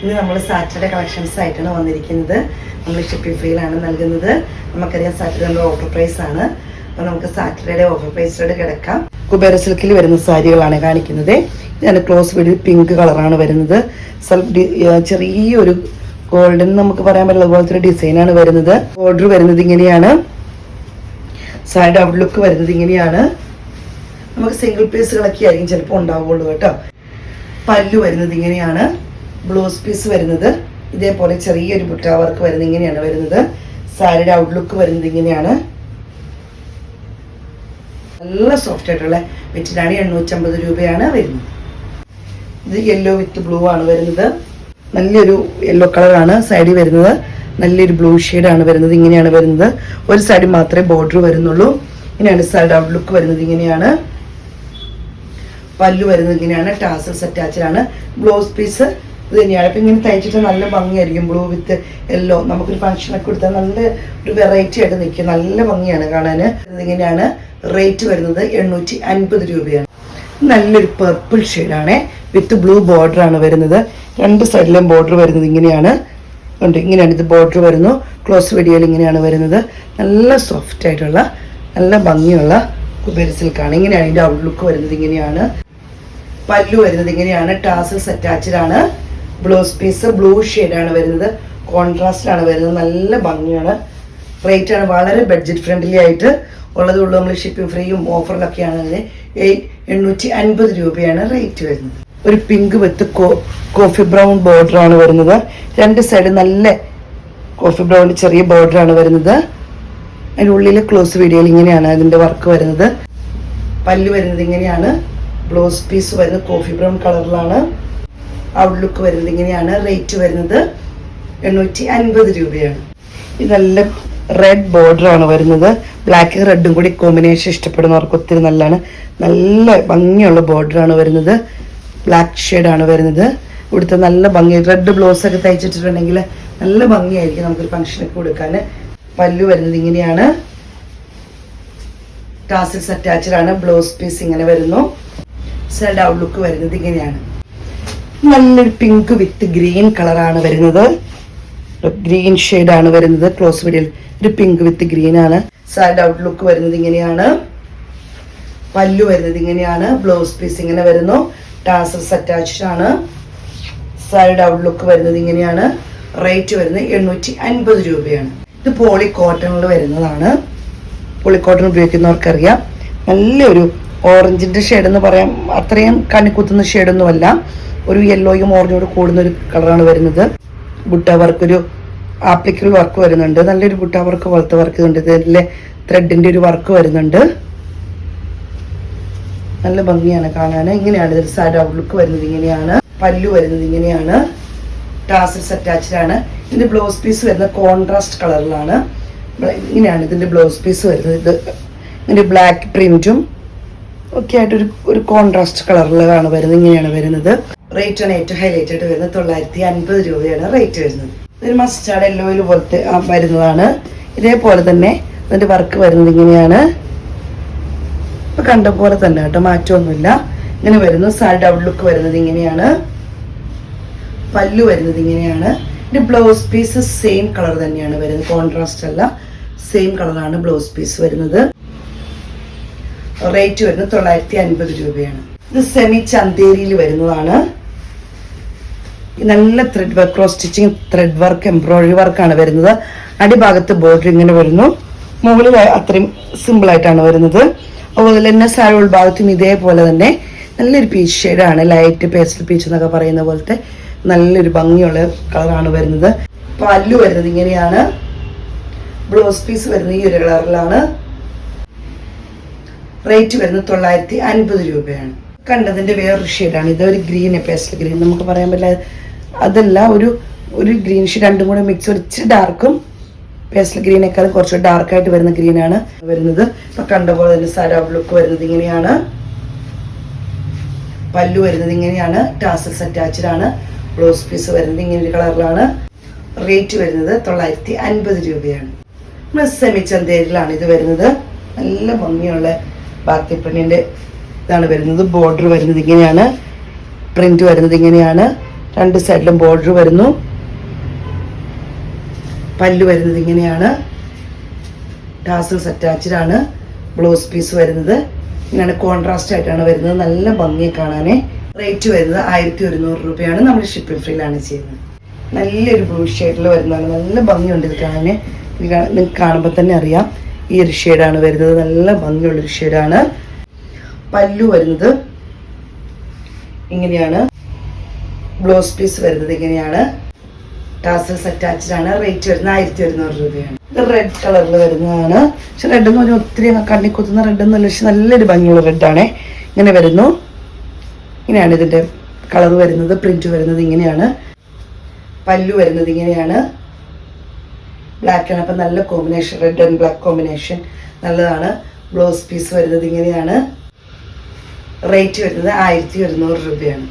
ഇന്ന് നമ്മൾ Saturday collections ആയിട്ടാണ് വന്നിരിക്കുന്നത്. നമ്മൾ ഷിപ്പിംഗ് ഫ്രീയിലാണ് നൽകുന്നത്. നമുക്കറിയാം സാറ്റർഡേ നമ്മുടെ ഓഫർ പ്രൈസ് ആണ്. അപ്പോൾ നമുക്ക് സാറ്റർഡേ ഓഫർ പ്രൈസിലോട്ട് കിടക്കാം. കുബേര സിൽക്കിൽ വരുന്ന സാരികളാണ് കാണിക്കുന്നത്. ഇതിന് ക്ലോസ് വീഡിയോ പിങ്ക് കളറാണ് വരുന്നത്. ചെറിയൊരു ഗോൾഡൻ നമുക്ക് പറയാൻ പറ്റില്ല അതുപോലത്തെ ഡിസൈനാണ് വരുന്നത്. ബോർഡർ വരുന്നത് ഇങ്ങനെയാണ്. സൈഡ് ഔട്ട്ലുക്ക് വരുന്നത് ഇങ്ങനെയാണ്. നമുക്ക് സിംഗിൾ പീസുകളൊക്കെ ആയിരിക്കും ചിലപ്പോൾ ഉണ്ടാവുള്ളൂ കേട്ടോ. പല്ലു വരുന്നത് ഇങ്ങനെയാണ്. ബ്ലൗസ് പീസ് വരുന്നത് ഇതേപോലെ ചെറിയൊരു ബുട്ട വർക്ക് വരുന്നത് ഇങ്ങനെയാണ് വരുന്നത്. സാരിയുടെ ഔട്ട്ലുക്ക് വരുന്നത് ഇങ്ങനെയാണ്. നല്ല സോഫ്റ്റ് ആയിട്ടുള്ള മെറ്റീരിയലാണ്. 850 രൂപയാണ് വരുന്നത്. ഇത് യെല്ലോ വിത്ത് ബ്ലൂ ആണ് വരുന്നത്. നല്ലൊരു യെല്ലോ കളറാണ് സൈഡിൽ വരുന്നത്. നല്ലൊരു ബ്ലൂ ഷെയ്ഡാണ് വരുന്നത്. ഇങ്ങനെയാണ് വരുന്നത്. ഒരു സൈഡിൽ മാത്രമേ ബോർഡർ വരുന്നുള്ളൂ. ഇങ്ങനെയാണ് സൈഡ് ഔട്ട്ലുക്ക് വരുന്നത് ഇങ്ങനെയാണ്. പല്ലു വരുന്നത് ഇങ്ങനെയാണ്. ടാസൽസ് അറ്റാച്ച്ഡ് ആണ്. ബ്ലൗസ് പീസ് ഇത് തന്നെയാണ്. അപ്പം ഇങ്ങനെ തയ്ച്ചിട്ട് നല്ല ഭംഗിയായിരിക്കും. ബ്ലൂ വിത്ത് യെല്ലോ നമുക്കൊരു ഫംഗ്ഷനൊക്കെ കൊടുത്താൽ നല്ല ഒരു വെറൈറ്റി ആയിട്ട് നിൽക്കും. നല്ല ഭംഗിയാണ് കാണാൻ. ഇതിങ്ങനെയാണ്. റേറ്റ് വരുന്നത് 850 രൂപയാണ്. നല്ലൊരു പർപ്പിൾ ഷെയ്ഡാണ് വിത്ത് ബ്ലൂ ബോർഡർ ആണ് വരുന്നത്. രണ്ട് സൈഡിലും ബോർഡർ വരുന്നത് ഇങ്ങനെയാണ്. ഉണ്ട് ഇങ്ങനെയാണ് ഇത് ബോർഡർ വരുന്നു. ക്ലോസ് വീഡിയോയിൽ ഇങ്ങനെയാണ് വരുന്നത്. നല്ല സോഫ്റ്റ് ആയിട്ടുള്ള നല്ല ഭംഗിയുള്ള കുബേര സിൽക്കാണ്. ഇങ്ങനെയാണ് ഇതിൻ്റെ ഔട്ട്ലുക്ക് വരുന്നത് ഇങ്ങനെയാണ്. പല്ലു വരുന്നത് ഇങ്ങനെയാണ്. ടാസൽസ് അറ്റാച്ച്ഡ് ആണ്. ബ്ലൗസ് പീസ് ബ്ലൂ ഷെയ്ഡാണ് വരുന്നത്. കോൺട്രാസ്റ്റ് ആണ് വരുന്നത്. നല്ല ഭംഗിയാണ്. റേറ്റ് ആണ് വളരെ ബഡ്ജറ്റ് ഫ്രണ്ട്ലി ആയിട്ട് ഉള്ളതുള്ളൂ. നമ്മൾ ഷിപ്പിംഗ് ഫ്രീയും ഓഫറിലൊക്കെയാണ്. അതിന് 850 രൂപയാണ് റേറ്റ് വരുന്നത്. ഒരു പിങ്ക് വിത്ത് കോഫി ബ്രൗൺ ബോർഡർ ആണ് വരുന്നത്. രണ്ട് സൈഡ് നല്ല കോഫി ബ്രൗൺ ചെറിയ ബോർഡർ ആണ് വരുന്നത്. അതിൻ്റെ ഉള്ളിൽ ക്ലോസ് വീഡിയോയിൽ ഇങ്ങനെയാണ് അതിൻ്റെ വർക്ക് വരുന്നത്. പല്ല് വരുന്നത് ഇങ്ങനെയാണ്. ബ്ലൗസ് പീസ് വരുന്നത് കോഫി ബ്രൗൺ കളറിലാണ്. ഔട്ട്ലുക്ക് വരുന്നത് ഇങ്ങനെയാണ്. റേറ്റ് വരുന്നത് 850 രൂപയാണ്. ഇത് നല്ല റെഡ് ബോർഡർ ആണ് വരുന്നത്. ബ്ലാക്ക് റെഡും കൂടി കോമ്പിനേഷൻ ഇഷ്ടപ്പെടുന്നവർക്ക് ഒത്തിരി നല്ലതാണ്. നല്ല ഭംഗിയുള്ള ബോർഡർ ആണ് വരുന്നത്. ബ്ലാക്ക് ഷെയ്ഡാണ് വരുന്നത്. ഇവിടുത്തെ നല്ല ഭംഗി റെഡ് ബ്ലൗസ് ഒക്കെ തയ്ച്ചിട്ടുണ്ടെങ്കിൽ നല്ല ഭംഗിയായിരിക്കും നമുക്കൊരു ഫംഗ്ഷനൊക്കെ കൊടുക്കാൻ. പല്ലു വരുന്നത് ഇങ്ങനെയാണ്. ടാസൽസ് അറ്റാച്ച്ഡ് ആണ്. ബ്ലൗസ് പീസ് ഇങ്ങനെ വരുന്നു. സൈഡ് ഔട്ട്ലുക്ക് വരുന്നത് ഇങ്ങനെയാണ്. നല്ലൊരു പിങ്ക് വിത്ത് ഗ്രീൻ കളറാണ് വരുന്നത്. ഗ്രീൻ ഷെയ്ഡാണ് വരുന്നത്. ക്ലോസ് വീഡിയോയിൽ ഒരു പിങ്ക് വിത്ത് ഗ്രീൻ ആണ്. സൈഡ് ഔട്ട്ലുക്ക് വരുന്നത് ഇങ്ങനെയാണ്. പല്ലു വരുന്നത് ഇങ്ങനെയാണ്. ബ്ലൗസ് പീസ് ഇങ്ങനെ വരുന്നു. ടാസൽസ് അറ്റാച്ച്ഡ് ആണ്. സൈഡ് ഔട്ട്ലുക്ക് വരുന്നത് ഇങ്ങനെയാണ്. റേറ്റ് വരുന്നത് 850 രൂപയാണ്. ഇത് പോളി കോട്ടണിൽ വരുന്നതാണ്. പോളി കോട്ടൺ ഉപയോഗിക്കുന്നവർക്കറിയാം. നല്ലൊരു ഓറഞ്ചിന്റെ ഷെയ്ഡ് എന്ന് പറയാം. അത്രയും കണ്ണിക്കുത്തുന്ന ഷെയ്ഡൊന്നുമല്ല. ഒരു യെല്ലോയും ഓറഞ്ചോട് കൂടുന്ന ഒരു കളറാണ് വരുന്നത്. ബുട്ട വർക്ക് ഒരു ആപ്ലിക്കൽ വർക്ക് വരുന്നുണ്ട്. നല്ലൊരു ബുട്ട വർക്ക് പോലത്തെ വർക്ക് ഉണ്ട്. ഇതിലെ ത്രെഡിന്റെ ഒരു വർക്ക് വരുന്നുണ്ട്. നല്ല ഭംഗിയാണ് കാണാൻ. ഇങ്ങനെയാണ് ഇതിൽ സൈഡ് ഔട്ട്ലുക്ക് വരുന്നത് ഇങ്ങനെയാണ്. പല്ലു വരുന്നത് ഇങ്ങനെയാണ്. ടാസൽസ് അറ്റാച്ച്ഡ് ആണ്. ഇതിന്റെ ബ്ലൗസ് പീസ് വരുന്നത് കോൺട്രാസ്റ്റ് കളറിലാണ്. ഇങ്ങനെയാണ് ഇതിന്റെ ബ്ലൗസ് പീസ് വരുന്നത്. ഇത് ഇതിന്റെ ബ്ലാക്ക് പ്രിന്റും ഒക്കെ ആയിട്ട് ഒരു കോൺട്രാസ്റ്റ് കളറിലാണ് വരുന്നത്. ഇങ്ങനെയാണ് വരുന്നത്. റേറ്റ് ആണ് ഏറ്റവും ഹൈലൈറ്റ് ആയിട്ട് വരുന്നത്. 950 രൂപയാണ് റേറ്റ് വരുന്നത്. ഇതൊരു മസ്റ്റാർഡ് യെല്ലോയിൽ പോലത്തെ വരുന്നതാണ്. ഇതേപോലെ തന്നെ അതിന്റെ വർക്ക് വരുന്നത് ഇങ്ങനെയാണ്. ഇപ്പൊ കണ്ട പോലെ തന്നെ കേട്ടോ, മാറ്റമൊന്നുമില്ല. ഇങ്ങനെ വരുന്നു. സൈഡ് ഔട്ട്ലുക്ക് വരുന്നത് ഇങ്ങനെയാണ്. പല്ലു വരുന്നത് ഇങ്ങനെയാണ്. ഇതിന്റെ ബ്ലൗസ് പീസ് സെയിം കളർ തന്നെയാണ് വരുന്നത്. കോൺട്രാസ്റ്റ് അല്ല, സെയിം കളറാണ് ബ്ലൗസ് പീസ് വരുന്നത്. റേറ്റ് വരുന്നത് 950 രൂപയാണ്. ഇത് സെമി ചന്തേരിയിൽ വരുന്നതാണ്. നല്ല thread work, cross stitching thread work embroidery വർക്കാണ് വരുന്നത്. അടിഭാഗത്ത് ബോർഡർ ഇങ്ങനെ വരുന്നു. മുകളിൽ അത്രയും സിമ്പിൾ ആയിട്ടാണ് വരുന്നത്. അതുപോലെ തന്നെ സാരി ഉൾഭാഗത്തും ഇതേപോലെ തന്നെ നല്ലൊരു പീച്ച് ഷെയ്ഡാണ്. ലൈറ്റ് പേസ്റ്റൽ പീച്ച് എന്നൊക്കെ പറയുന്ന പോലത്തെ നല്ലൊരു ഭംഗിയുള്ള കളറാണ് വരുന്നത്. പല്ലു വരുന്നത് ഇങ്ങനെയാണ്. ബ്ലൗസ് പീസ് വരുന്നത് ഈ ഒരു കളറിലാണ്. റേറ്റ് വരുന്നത് 950 രൂപയാണ്. കണ്ടതിന്റെ വേറൊരു ഷെയ്ഡാണ്. ഇതൊരു ഗ്രീൻ, പേസ്റ്റൽ ഗ്രീൻ നമുക്ക് പറയാൻ പറ്റില്ല. അതല്ല, ഒരു ഗ്രീൻ ഷെയ്ഡ് രണ്ടും കൂടെ മിക്സ്. ഇച്ചിരി ഡാർക്കും പേസ്റ്റൽ ഗ്രീനേക്കാളും കുറച്ച് ഡാർക്കായിട്ട് വരുന്ന ഗ്രീനാണ് വരുന്നത്. ഇപ്പൊ കണ്ട പോലെ തന്നെ സൈഡ് ഔട്ട്ലുക്ക് വരുന്നത് ഇങ്ങനെയാണ്. പല്ലു വരുന്നത് ഇങ്ങനെയാണ്. ടാസൽസ് അറ്റാച്ച്ഡ് ആണ്. ബ്ലൗസ് പീസ് വരുന്നത് ഇങ്ങനെ ഒരു കളറിലാണ്. റേറ്റ് വരുന്നത് 950 രൂപയാണ്. സെമി ചന്തേരിയിലാണ് ഇത് വരുന്നത്. നല്ല ഭംഗിയുള്ള ബാക്കി പ്രിന്റിന്റെ ഇതാണ് വരുന്നത്. ബോർഡർ വരുന്നത് ഇങ്ങനെയാണ്. പ്രിന്റ് വരുന്നത് ഇങ്ങനെയാണ്. രണ്ട് സൈഡിലും ബോർഡർ വരുന്നു. പല്ലു വരുന്നത് ഇങ്ങനെയാണ്. ടാസൽസ് അറ്റാച്ച്ഡ് ആണ്. ബ്ലൗസ് പീസ് വരുന്നത് ഇങ്ങനെയാണ്, കോൺട്രാസ്റ്റ് ആയിട്ടാണ് വരുന്നത്. നല്ല ഭംഗിയെ കാണാനേ. റേറ്റ് വരുന്നത് 1100 രൂപയാണ്. നമ്മൾ ഷിപ്പിംഗ് ഫ്രീയിലാണ് ചെയ്യുന്നത്. നല്ലൊരു ബ്ലൂ ഷെയ്ഡിൽ വരുന്നതാണ്. നല്ല ഭംഗിയുണ്ട് ഇത് കാണാൻ. നിങ്ങൾക്ക് കാണുമ്പോൾ തന്നെ അറിയാം ഈ ഒരു ഷെയ്ഡാണ് വരുന്നത്. നല്ല ഭംഗിയുള്ളൊരു ഷെയ്ഡാണ്. പല്ലു വരുന്നത് ഇങ്ങനെയാണ്. ബ്ലൗസ് പീസ് വരുന്നത് ഇങ്ങനെയാണ്. ടാസൽസ് അറ്റാച്ച്ഡ് ആണ്. റേറ്റ് വരുന്നത് 1100 രൂപയാണ്. ഇത് റെഡ് കളറിൽ വരുന്നതാണ്. പക്ഷെ റെഡ് എന്ന് പറഞ്ഞാൽ ഒത്തിരി കണ്ണി കുത്തുന്ന റെഡ് എന്നല്ല, പക്ഷെ നല്ലൊരു ഭംഗിയുള്ള റെഡാണ്. ഇങ്ങനെ വരുന്നു. ഇങ്ങനെയാണ് ഇതിൻ്റെ കളർ വരുന്നത്. പ്രിന്റ് വരുന്നത് ഇങ്ങനെയാണ്. പല്ലു വരുന്നത് ഇങ്ങനെയാണ്. ബ്ലാക്ക് ആണ്. അപ്പം നല്ല combination, red and black combination നല്ലതാണ്. ബ്ലൗസ് പീസ് വരുന്നത് ഇങ്ങനെയാണ്. റേറ്റ് വരുന്നത് 1100 രൂപയാണ്.